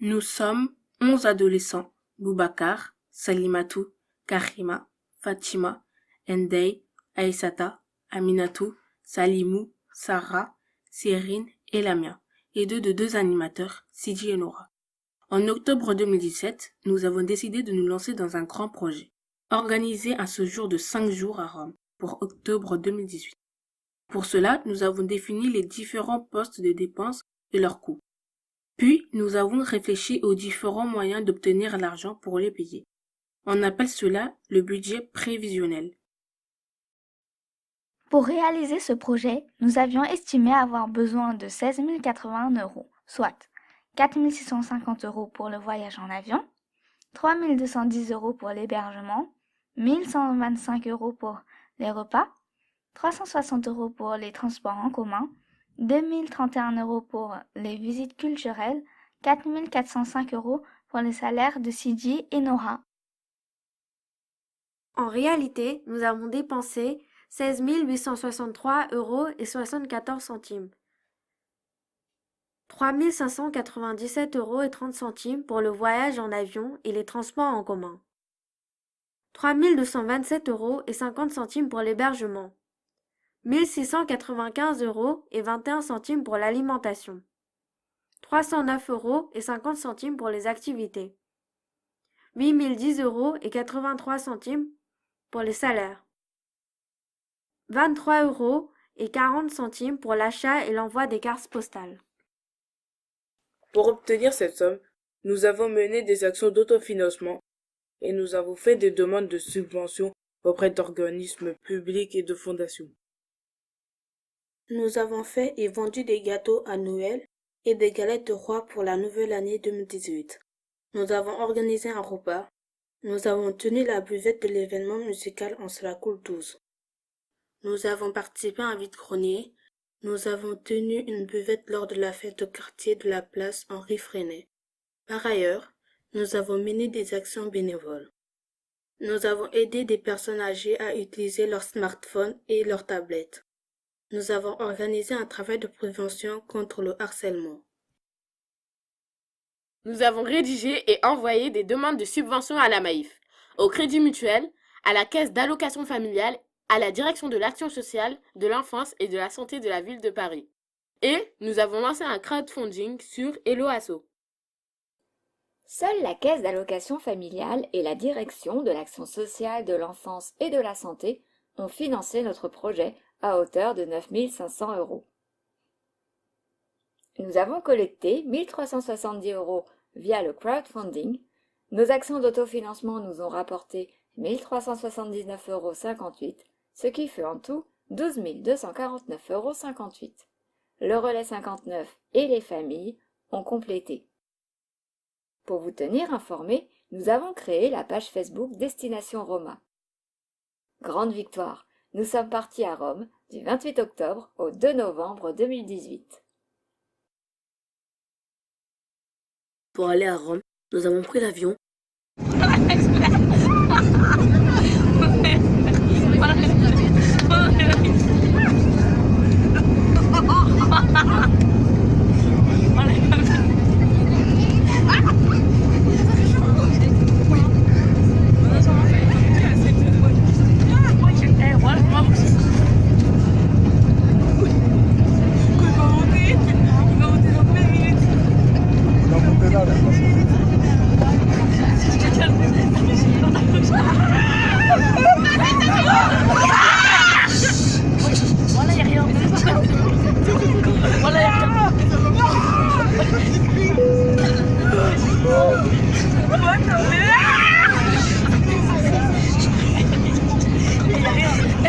Nous sommes 11 adolescents: Boubacar, Salimatou, Karima, Fatima, Ndeye, Aïssata, Aminatou, Salimou, Sarah, Cyrine et Lamia, et de deux animateurs, Sidi et Nora. En octobre 2017, nous avons décidé de nous lancer dans un grand projet, organiser un séjour de 5 jours à Rome pour octobre 2018. Pour cela, nous avons défini les différents postes de dépenses et leurs coûts. Puis, nous avons réfléchi aux différents moyens d'obtenir l'argent pour les payer. On appelle cela le budget prévisionnel. Pour réaliser ce projet, nous avions estimé avoir besoin de 16 081 €, soit 4 650 € pour le voyage en avion, 3 210 € pour l'hébergement, 1 125 € pour les repas, 360 € pour les transports en commun, 2 031 € pour les visites culturelles, 4 405 € pour les salaires de Sidi et Nora. En réalité, nous avons dépensé 16 863,74 €, 3 597,30 € pour le voyage en avion et les transports en commun, 3 227,50 € pour l'hébergement, 1 695,21 € pour l'alimentation, 309,50 € pour les activités, 8 010,83 € pour les salaires, 23,40 € pour l'achat et l'envoi des cartes postales. Pour obtenir cette somme, nous avons mené des actions d'autofinancement et nous avons fait des demandes de subventions auprès d'organismes publics et de fondations. Nous avons fait et vendu des gâteaux à Noël et des galettes de roi pour la nouvelle année 2018. Nous avons organisé un repas. Nous avons tenu la buvette de l'événement musical En cela coule 12. Nous avons participé à un vide-grenier. Nous avons tenu une buvette lors de la fête de quartier de la place Henri Freinet. Par ailleurs, nous avons mené des actions bénévoles. Nous avons aidé des personnes âgées à utiliser leur smartphone et leur tablette. Nous avons organisé un travail de prévention contre le harcèlement. Nous avons rédigé et envoyé des demandes de subventions à la Maïf, au Crédit Mutuel, à la Caisse d'allocation familiale, à la Direction de l'action sociale, de l'enfance et de la santé de la ville de Paris. Et nous avons lancé un crowdfunding sur Hello Asso. Seule la Caisse d'allocation familiale et la Direction de l'action sociale, de l'enfance et de la santé ont financé notre projet à hauteur de 9 500 €. Nous avons collecté 1 370 € via le crowdfunding. Nos actions d'autofinancement nous ont rapporté 1 379,58 €, ce qui fait en tout 12 249,58 €. Le relais 59 et les familles ont complété. Pour vous tenir informés, nous avons créé la page Facebook Destination Roma. Grande victoire! Nous sommes partis à Rome du 28 octobre au 2 novembre 2018. Pour aller à Rome, nous avons pris l'avion.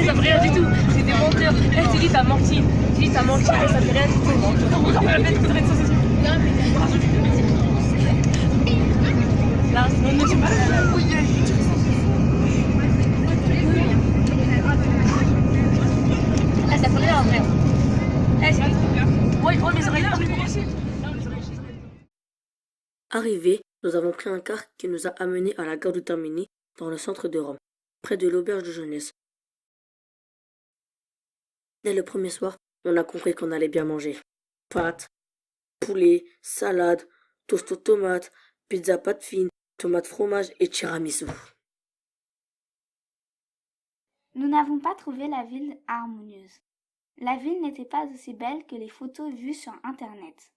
Ça fait rien du tout, c'est des menteurs. Tu dis t'as menti, ça fait rien du tout. Là, on ne sait pas. Ah, ça fait rien en vrai. Ouais, mes oreilles là, Arrivés, nous avons pris un car qui nous a amenés à la gare de Termini, dans le centre de Rome, près de l'auberge de jeunesse. Dès le premier soir, on a compris qu'on allait bien manger. Pâtes, poulet, salade, toast aux tomates, pizza pâte fine, tomate fromage et tiramisu. Nous n'avons pas trouvé la ville harmonieuse. La ville n'était pas aussi belle que les photos vues sur Internet.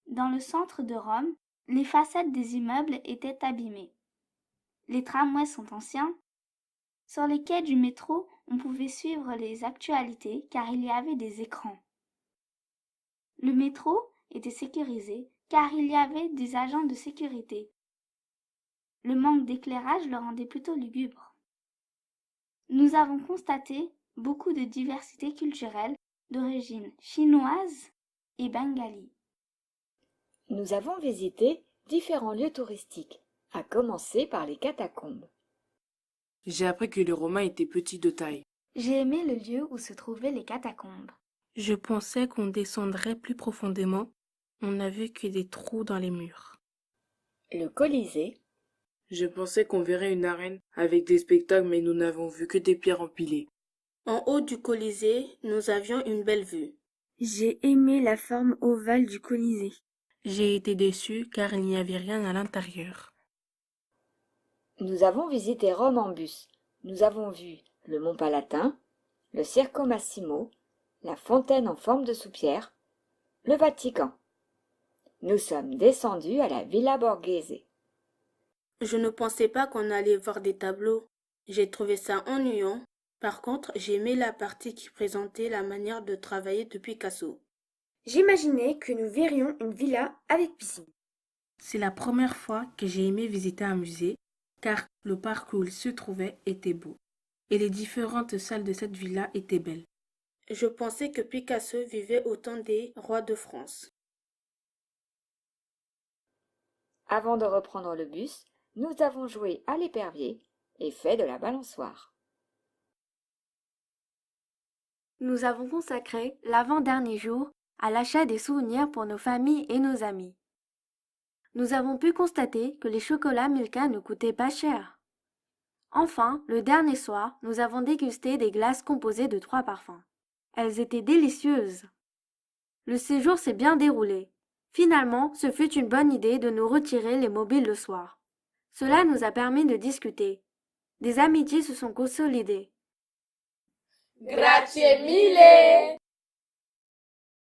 Dans le centre de Rome, les façades des immeubles étaient abîmées. Les tramways sont anciens. Sur les quais du métro, on pouvait suivre les actualités car il y avait des écrans. Le métro était sécurisé car il y avait des agents de sécurité. Le manque d'éclairage le rendait plutôt lugubre. Nous avons constaté beaucoup de diversité culturelle d'origine chinoise et bengali. Nous avons visité différents lieux touristiques, à commencer par les catacombes. J'ai appris que les Romains étaient petits de taille. J'ai aimé le lieu où se trouvaient les catacombes. Je pensais qu'on descendrait plus profondément. On n'a vu que des trous dans les murs. Le Colisée. Je pensais qu'on verrait une arène avec des spectacles, mais nous n'avons vu que des pierres empilées. En haut du Colisée, nous avions une belle vue. J'ai aimé la forme ovale du Colisée. J'ai été déçue car il n'y avait rien à l'intérieur. Nous avons visité Rome en bus. Nous avons vu le Mont Palatin, le Circo Massimo, la fontaine en forme de soupière, le Vatican. Nous sommes descendus à la Villa Borghese. Je ne pensais pas qu'on allait voir des tableaux. J'ai trouvé ça ennuyant. Par contre, j'ai aimé la partie qui présentait la manière de travailler de Picasso. J'imaginais que nous verrions une villa avec piscine. C'est la première fois que j'ai aimé visiter un musée, car le parc où il se trouvait était beau, et les différentes salles de cette villa étaient belles. Je pensais que Picasso vivait au temps des rois de France. Avant de reprendre le bus, nous avons joué à l'épervier et fait de la balançoire. Nous avons consacré l'avant-dernier jour à l'achat des souvenirs pour nos familles et nos amis. Nous avons pu constater que les chocolats Milka ne coûtaient pas cher. Enfin, le dernier soir, nous avons dégusté des glaces composées de 3 parfums. Elles étaient délicieuses. Le séjour s'est bien déroulé. Finalement, ce fut une bonne idée de nous retirer les mobiles le soir. Cela nous a permis de discuter. Des amitiés se sont consolidées. Grazie mille!